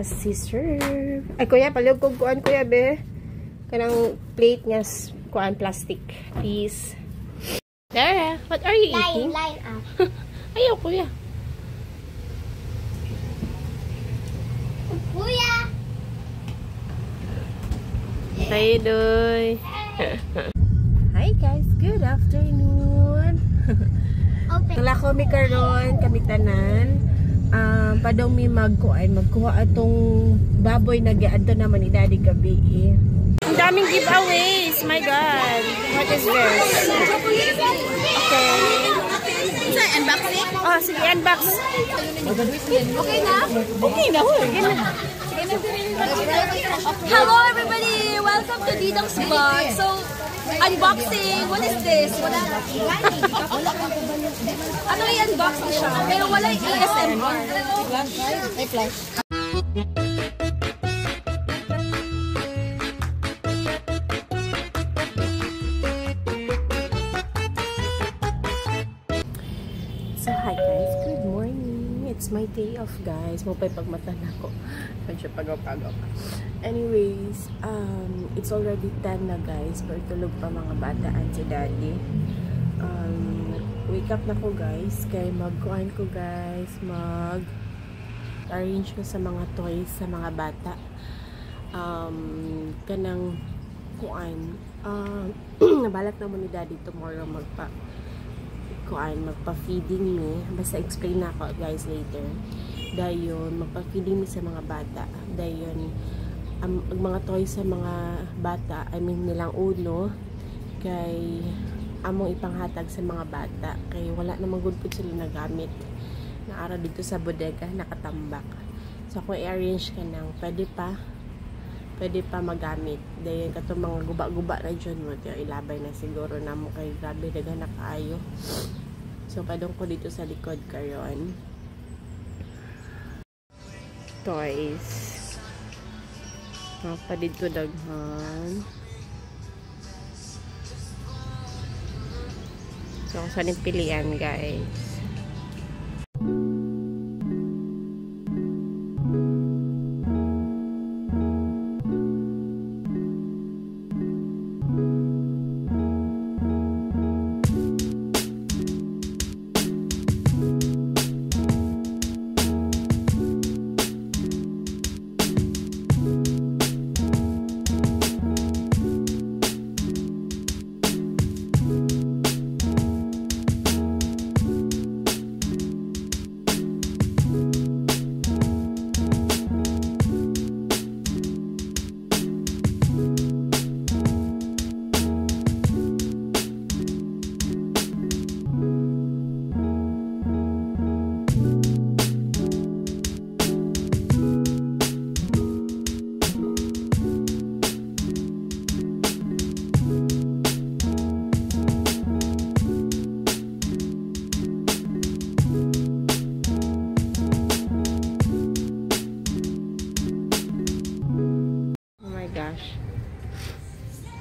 Si serve. Ay, kuya, palihog kong kuan, kuya, be. Kanang plate niya, kuan, plastic. Please. There, what are you eating? Line up. Ayaw, kuya. Kuya! Hi, Doy. Hi, guys. Good afternoon. Kala ko mi karon kami tanan. Padaw mi magkuha atong baboy na giadto naman ni Daddy gabi eh. Ang daming giveaways, my god. What is this? Okay. Isa, unboxing? Oh, sige, unbox. Okay na? Okay na, okay na. Hello everybody! Welcome to Didong's Vlog. So, unboxing. What is this? Ano yung unboxing siya? Pero wala yung ASMR. May flash. So, hi guys. Good morning. It's my day off, guys. Mupay pagmata na ko. Medyo pagaw-pagaw. Anyways, it's already 10 na, guys. Pero tulog pa mga bataan si Daddy. Wake up na ko, guys. Kaya mag-kuhan ko, guys. Mag-arrange ko sa mga toys sa mga bata. Kanang kuhan. Nabalak naman ni Daddy tomorrow magpa-feeding me. Basta explain na ako, guys, later. Dayon, magpa-feeding me sa mga bata. Dayon, ang mga toys sa mga bata, I mean nilang uno, kay among ipanghatag sa mga bata. Kay wala namang good food sila nagamit. Naara dito sa bodega, nakatambak. So, kung i-arrange ka nang, pwede pa magamit. Dayon, katong mga guba-guba na dyan mo, ilabay na siguro na mo kay grabe, daga na kaayo. So, padong ko dito sa likod karon. Toys. Pa dito daghan. So, saan yung pilihan, guys?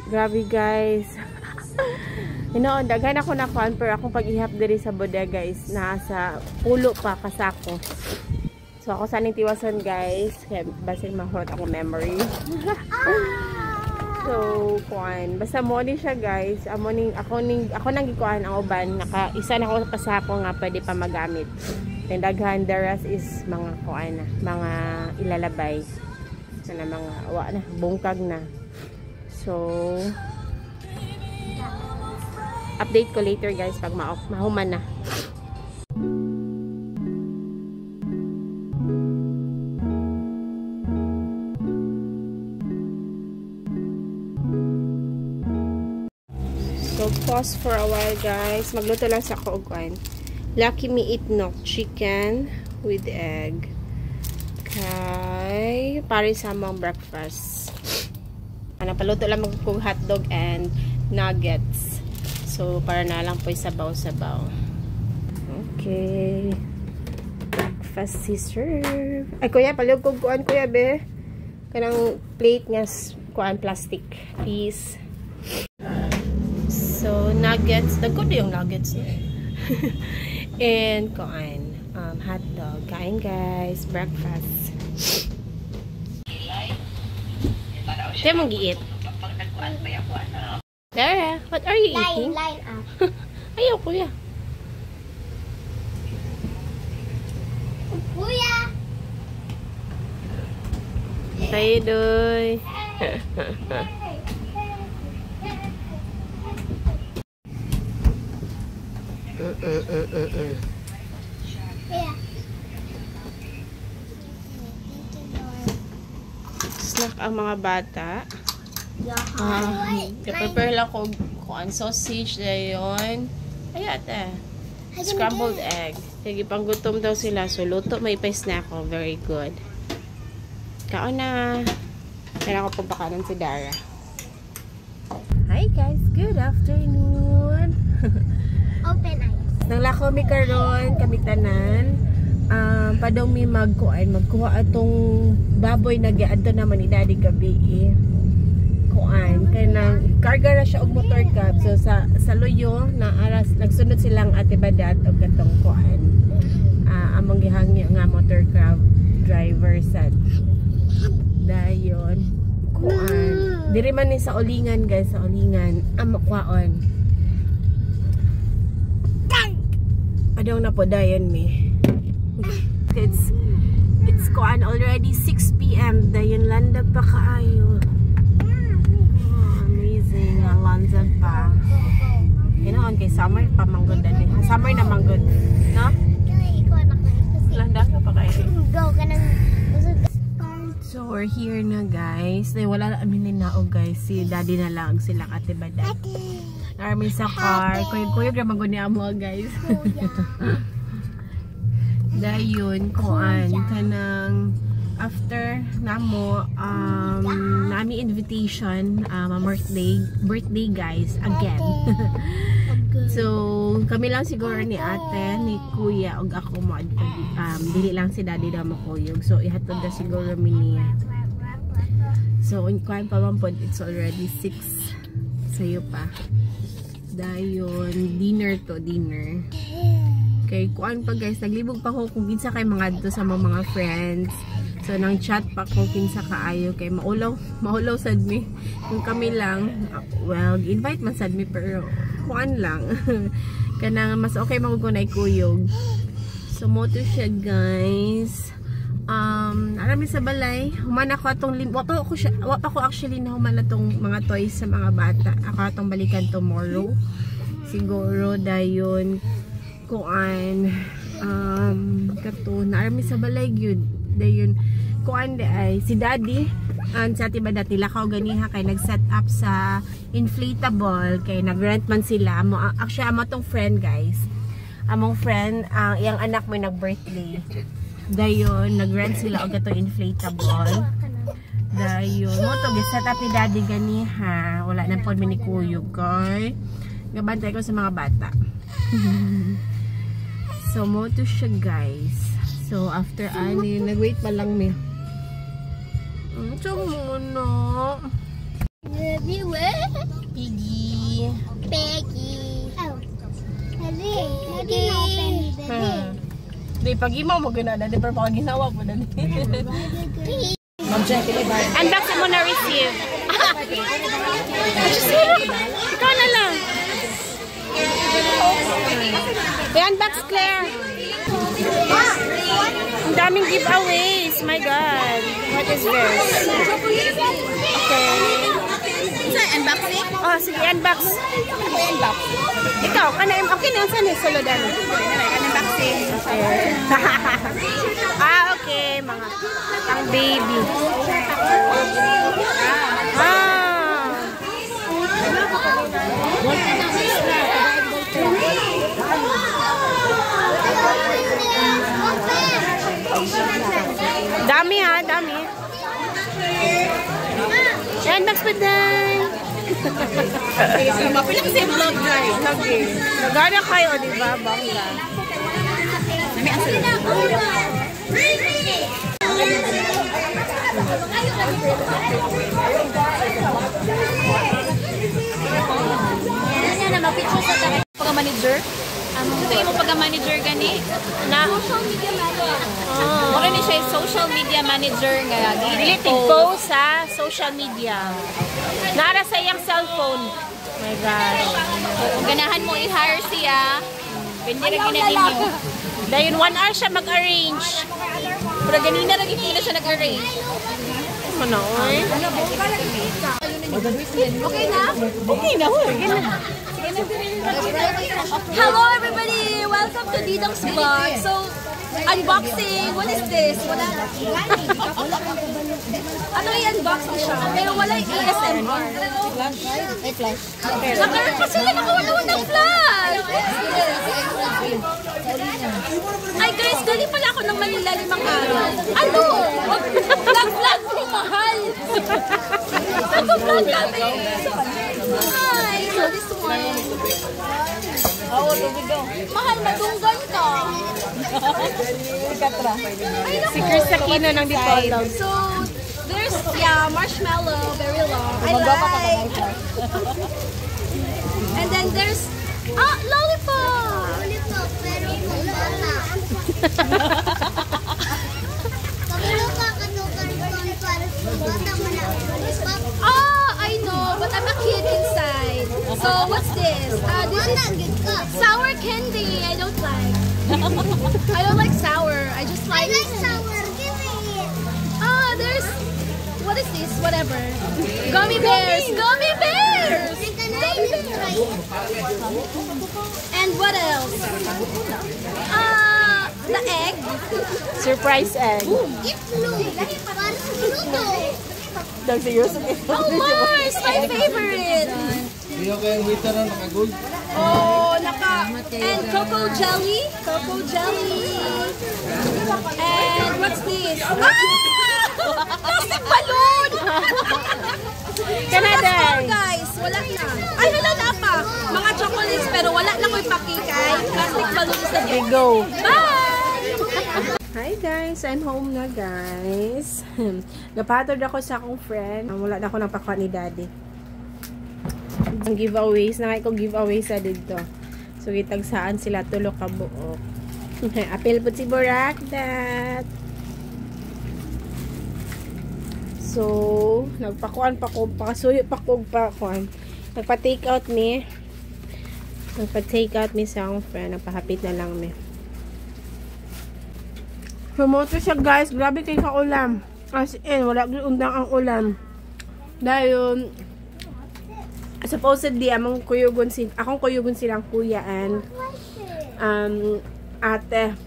Grabe, guys. Daghan ako na kuan pero akong pag-ihap diri sa bodega is nasa pulo pa kasako. So ako sa tiwason, guys. Kaya basin mahurot ako memory. So kuan, basta mo ni siya, guys. Ako nang gikuan ang uban, isa na ako pasako nga pwede pa magamit. Then daghan the rest is mga kuan na, mga ilalabay. Na mga bungkag na. So, update ko later, guys, pag mahuman na. So, pause for a while, guys. Magluto lang sa kuuguan. Lucky Me Eat Nok chicken with egg. Okay. Para sa mong breakfast. Paluto lang magkong hotdog and nuggets. So, para na lang po sabaw-sabaw. Okay. breakfast si serve. Ay, kuya, palihog kong kuan, kuya, be. Kanang plate nga, kuan, plastic. Please. So, nuggets. Nagod yung nuggets. And, kuan, hot dog. Kain, guys. Breakfast. Kaya mong gi-eat. Dara, what are you eating? Line up. Ayaw, kuya. Kuya! Tayo, doy. Kuya. Snack ang mga bata. Prepare lang ko kuan sausage dayon. Ayata. Scrambled egg. Sige, panggutom daw sila. So, luto may pa-snack ko. Very good. Kaon na. Kailangan ko pagpakanan si Dara. Hi guys. Good afternoon. Open eyes. Nang lako mi karon kami tanan. Padaw mi magkuha atong baboy na giadto naman ni Daddy gabi eh. Kuan kay nang karga ra siya og motor cab. So sa luyo na aras nagsunod silang Ate Badat og katong kuan. Among gihangyo nga motor cab driver sad. Dayon kuan. Diri man ni sa ulingan guys, sa ulingan amo kwaon. Padaw na po dayon mi. It's kuan already 6 PM. Dayon landag pa kaayo. Amazing. Lanzag pa. Ginoon kay summer pa manggod dali. Summer na manggod. No? Ikaw anak na kasi. Landag ka pa kayo. Go ka nang So we're here na guys. Wala na amin ninaog guys. Si Daddy na lang sila Ate Badat. Army sa car. Kuyog na manggod ni amo guys. Dayon kuan kanang after namo nami invitation birthday guys again. So kami lang siguro ni ate ni kuya ug ako mo dili lang si Daddy daw makuyog. So ihatod na siguro mi niya. So kuan pa man pod, it's already 6 sayo pa. Dayon dinner. Kay kuan pa guys, naglibog pa ko kung kinsa kay mga dito sa mga friends. So nang chat pa ko kinsa kaayo kay maulaw sad mi. Kung kami lang, well, invite man sad mi pero kuan lang. Kanang mas okay magugunay kuyog. So mo to siya guys. Arami sa balay, human ako atong wapa ko actually na human atong mga toys sa mga bata. Ako atong balikan tomorrow. Siguro dayon kuan kato na army sa balay gyud dayon kuan ay si Daddy and sa Ate Badat lakaw ganiha kay nag-set up sa inflatable kay nag-rent man sila mo actually amo tong friend guys among friend iyang anak mo nag-birthday dayon nag-rent sila og katong inflatable dayon mo to gi-set up ni Daddy ganiha wala na pod mi ni kuyog kay gabantay ko sa mga bata. So, mo to siya guys. So, after ani, nag-wait pa lang mi. So, muna. Piggy. Oh. Daddy. Di, pag imaw mo ganada. Di, pero pag ginawa mo na. Unbox mo na receive. Ikaw na lang. I-unbox Claire. Ang daming giveaways. My God. What is this? Okay. Unboxing? Oh, sige, unbox. Ikaw, okay na yun. Saan yung suludan? Unboxing. Okay. Okay. Mga pang baby. Dami ha, dami. Unbox pa din. Mapilang sa vlog guys. Nagana kayo, di ba? Bangga. Nami ang Yan na mapicture sa tayo. Pagka-manager? Ito yung pagka-manager gani? Na social media manager. Okay ni siya social media manager nga. Dilitig post sa social media. Nara sa iyang cellphone. Oh my gosh. Kung ganahan mo i-hire siya, pwede rin gina ninyo. Dahil 1 hour siya mag-arrange. Pero ganina rin kila siya nag-arrange. Ano? Okay na? Okay na. Okay na. Hello everybody! Welcome to Didong's Vlog. So, unboxing. What is this? Wala. Ano i-unbox mo siya? Pero wala yung ASMR. Flash. Nakaroon pa sila nakawala ng flash! Ay guys, dali pala ako ng Manila 5 araw. Ano? Vlog ko, mahal! Nag-vlog natin. Hi! So this one. Mahal, madunggan ka. Ay, naku. Si Chris Aquino ng default down. So, there's, yeah, marshmallow, very long. I like. And then there's, lollipop. Lollipop, pero bata. Kapag nakanukarton para sa bata mo na lollipop. I know, but I'm a kid inside. So, what's this? This is sour candy. I don't like. I don't like sour. I just I like. like sour. Give me it. There's, what is this? Whatever. Gummy bears. Gummy bears. Can I try it? And what else? The egg. Surprise egg. It's blue. Parang Pluto. Seryoso. Oh, Mars, my favorite. Hindi ako yung waiter na nakagold. Oh, and cocoa jelly. Cocoa jelly. And what's this? Plastic balloon! Canada. That's all, guys. Wala na. Ay, wala na pa. Mga chocolates, pero wala na ko ipakikay. Plastic balloon is the Okay, go. Bye! Hi guys, I'm home na guys. Napatod ako sa akong friend. Wala na ako ng pakuha ni daddy. Ang giveaways, nakay ko giveaways sa dito. So kitag saan sila tulo ka buok. Apil po si Borakdat. So, nagpakuan pa ko, pakasuyo pa ko pakuan. Nagpa-take out me. Nagpa-take out me sa akong friend. Nagpahapit na lang me. Promoter siya guys, grabe kay kaulam. As in, wala undang ang ulam. Dahil, supposedly, akong kuyugon silang kuya and ate